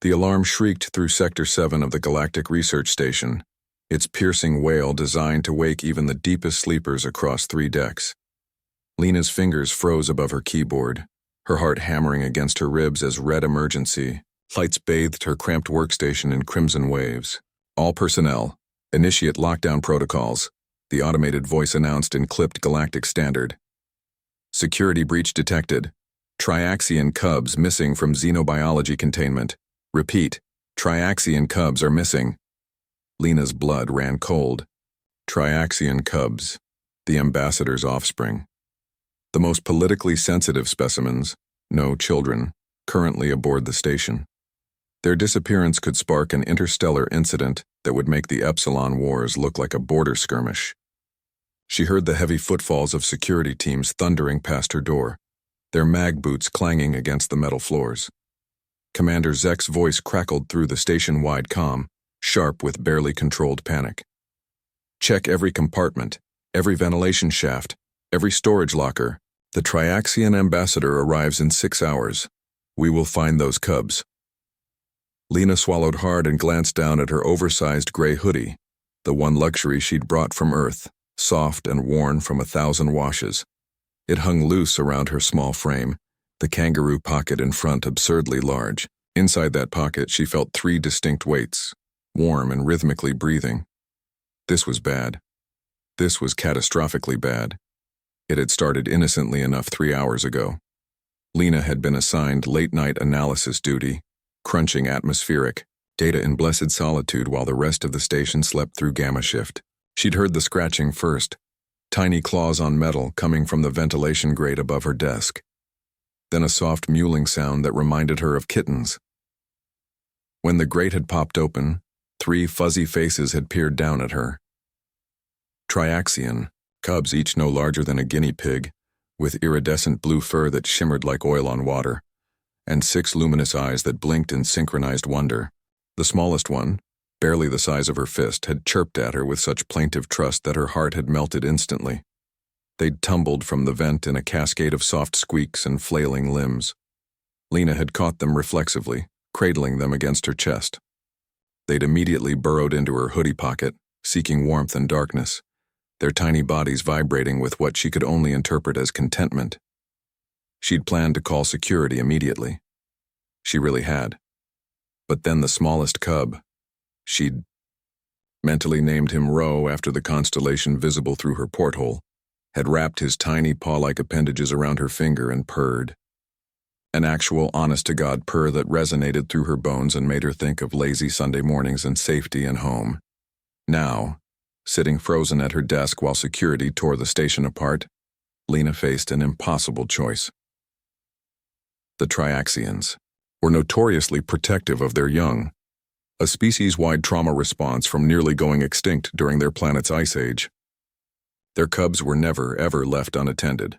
The alarm shrieked through Sector 7 of the Galactic Research Station, its piercing wail designed to wake even the deepest sleepers across 3 decks. Lena's fingers froze above her keyboard, her heart hammering against her ribs as red emergency lights bathed her cramped workstation in crimson waves. All personnel, initiate lockdown protocols, the automated voice announced in clipped galactic standard. Security breach detected. Triaxian cubs missing from xenobiology containment. Repeat, Triaxian cubs are missing. Lena's blood ran cold. Triaxian cubs, the ambassador's offspring. The most politically sensitive specimens, no children, currently aboard the station. Their disappearance could spark an interstellar incident that would make the Epsilon Wars look like a border skirmish. She heard the heavy footfalls of security teams thundering past her door, their mag boots clanging against the metal floors. Commander Zek's voice crackled through the station-wide comm, sharp with barely controlled panic. Check every compartment, every ventilation shaft, every storage locker. The Triaxian ambassador arrives in 6 hours. We will find those cubs. Lena swallowed hard and glanced down at her oversized gray hoodie, the one luxury she'd brought from Earth, soft and worn from 1,000 washes. It hung loose around her small frame, the kangaroo pocket in front absurdly large. Inside that pocket she felt 3 distinct weights, warm and rhythmically breathing. This was bad. This was catastrophically bad. It had started innocently enough 3 hours ago. Lena had been assigned late-night analysis duty, crunching atmospheric data in blessed solitude while the rest of the station slept through gamma shift. She'd heard the scratching first, tiny claws on metal coming from the ventilation grate above her desk. Then a soft mewling sound that reminded her of kittens. When the grate had popped open, 3 fuzzy faces had peered down at her. Triaxian, cubs each no larger than a guinea pig, with iridescent blue fur that shimmered like oil on water, and 6 luminous eyes that blinked in synchronized wonder. The smallest one, barely the size of her fist, had chirped at her with such plaintive trust that her heart had melted instantly. They'd tumbled from the vent in a cascade of soft squeaks and flailing limbs. Lena had caught them reflexively, cradling them against her chest. They'd immediately burrowed into her hoodie pocket, seeking warmth and darkness, their tiny bodies vibrating with what she could only interpret as contentment. She'd planned to call security immediately. She really had. But then the smallest cub, she'd mentally named him Ro after the constellation visible through her porthole, had wrapped his tiny paw-like appendages around her finger and purred. An actual honest-to-God purr that resonated through her bones and made her think of lazy Sunday mornings and safety and home. Now, sitting frozen at her desk while security tore the station apart, Lena faced an impossible choice. The Triaxians were notoriously protective of their young, a species-wide trauma response from nearly going extinct during their planet's ice age. Their cubs were never, ever left unattended.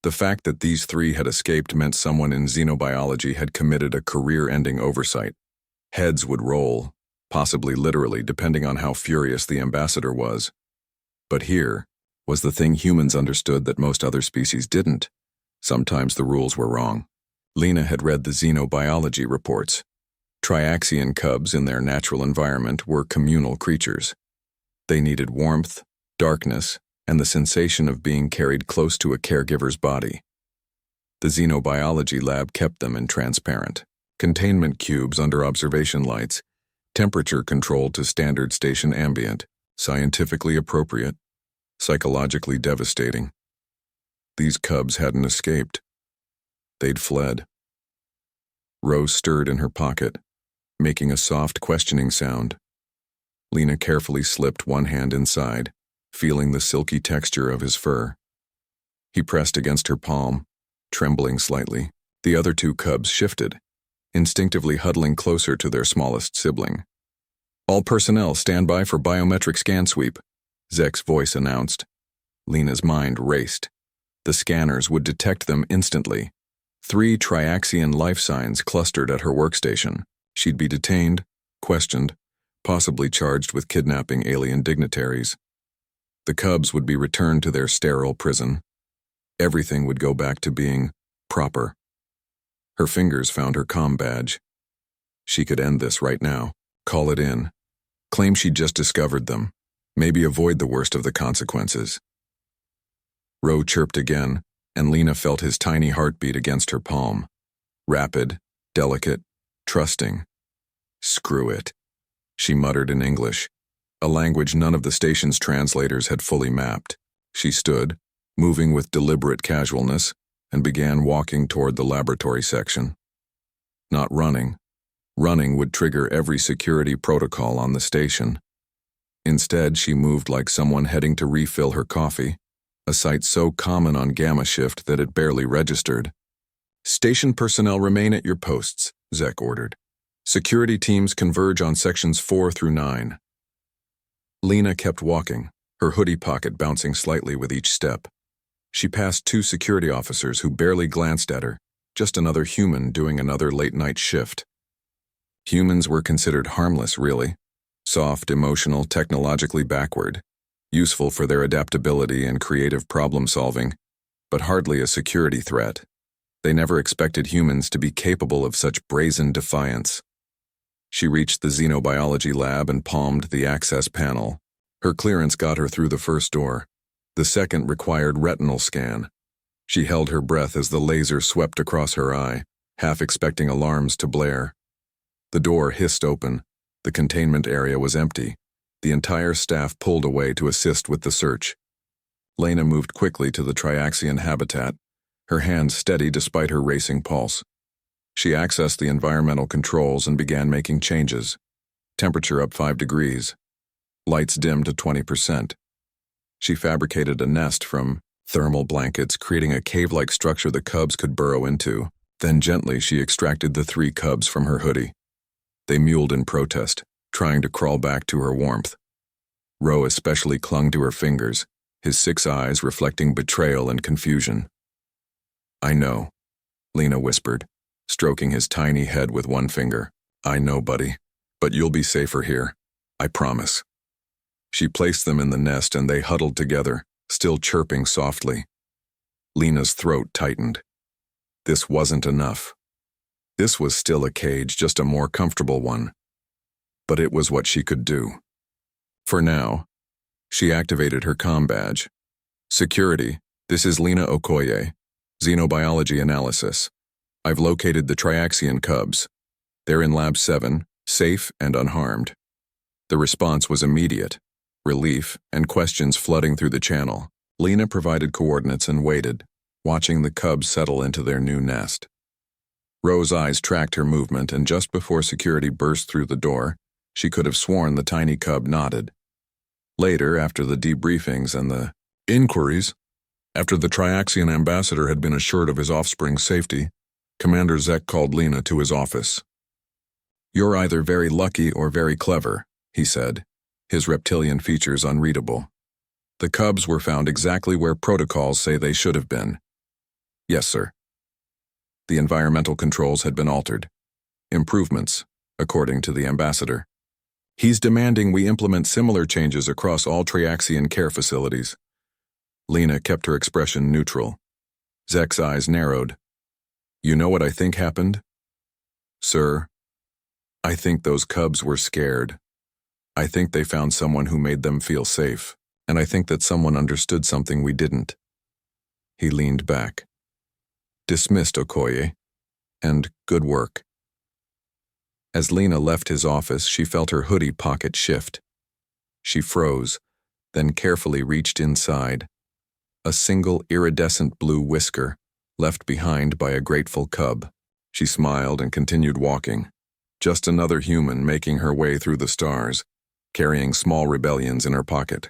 The fact that these 3 had escaped meant someone in xenobiology had committed a career-ending oversight. Heads would roll, possibly literally, depending on how furious the ambassador was. But here was the thing humans understood that most other species didn't. Sometimes the rules were wrong. Lena had read the xenobiology reports. Triaxian cubs in their natural environment were communal creatures. They needed warmth, darkness, and the sensation of being carried close to a caregiver's body. The xenobiology lab kept them in transparent containment cubes under observation lights, temperature controlled to standard station ambient, scientifically appropriate, psychologically devastating. These cubs hadn't escaped. They'd fled. Rose stirred in her pocket, making a soft questioning sound. Lena carefully slipped one hand inside, feeling the silky texture of his fur. He pressed against her palm, trembling slightly. The other 2 cubs shifted, instinctively huddling closer to their smallest sibling. All personnel stand by for biometric scan sweep, Zek's voice announced. Lena's mind raced. The scanners would detect them instantly. 3 Triaxian life signs clustered at her workstation. She'd be detained, questioned, possibly charged with kidnapping alien dignitaries. The cubs would be returned to their sterile prison. Everything would go back to being proper. Her fingers found her comm badge. She could end this right now. Call it in. Claim she just discovered them. Maybe avoid the worst of the consequences. Ro chirped again, and Lena felt his tiny heartbeat against her palm. Rapid, delicate, trusting. Screw it, she muttered in English, a language none of the station's translators had fully mapped. She stood, moving with deliberate casualness, and began walking toward the laboratory section. Not running. Running would trigger every security protocol on the station. Instead, she moved like someone heading to refill her coffee, a sight so common on Gamma Shift that it barely registered. Station personnel remain at your posts, Zek ordered. Security teams converge on sections 4 through 9. Lena kept walking, her hoodie pocket bouncing slightly with each step. She passed 2 security officers who barely glanced at her, just another human doing another late-night shift. Humans were considered harmless, really. Soft, emotional, technologically backward. Useful for their adaptability and creative problem-solving, but hardly a security threat. They never expected humans to be capable of such brazen defiance. She reached the xenobiology lab and palmed the access panel. Her clearance got her through the first door. The second required retinal scan. She held her breath as the laser swept across her eye, half expecting alarms to blare. The door hissed open. The containment area was empty. The entire staff pulled away to assist with the search. Lena moved quickly to the Triaxian habitat, her hands steady despite her racing pulse. She accessed the environmental controls and began making changes. Temperature up 5 degrees. Lights dimmed to 20%. She fabricated a nest from thermal blankets, creating a cave-like structure the cubs could burrow into. Then gently she extracted the 3 cubs from her hoodie. They mewled in protest, trying to crawl back to her warmth. Ro especially clung to her fingers, his 6 eyes reflecting betrayal and confusion. I know, Lena whispered, stroking his tiny head with one finger. I know, buddy, but you'll be safer here. I promise. She placed them in the nest and they huddled together, still chirping softly. Lena's throat tightened. This wasn't enough. This was still a cage, just a more comfortable one. But it was what she could do. For now, she activated her comm badge. Security, this is Lena Okoye. Xenobiology analysis. I've located the Triaxian cubs. They're in Lab 7, safe and unharmed. The response was immediate. Relief and questions flooding through the channel. Lena provided coordinates and waited, watching the cubs settle into their new nest. Ro's eyes tracked her movement, and just before security burst through the door, she could have sworn the tiny cub nodded. Later, after the debriefings and the inquiries, after the Triaxian ambassador had been assured of his offspring's safety, Commander Zek called Lena to his office. You're either very lucky or very clever, he said, his reptilian features unreadable. The cubs were found exactly where protocols say they should have been. Yes, sir. The environmental controls had been altered. Improvements, according to the ambassador. He's demanding we implement similar changes across all Triaxian care facilities. Lena kept her expression neutral. Zek's eyes narrowed. You know what I think happened? Sir, I think those cubs were scared. I think they found someone who made them feel safe, and I think that someone understood something we didn't. He leaned back. Dismissed, Okoye, and good work. As Lena left his office, she felt her hoodie pocket shift. She froze, then carefully reached inside. A single iridescent blue whisker, left behind by a grateful cub. She smiled and continued walking. Just another human making her way through the stars, carrying small rebellions in her pocket.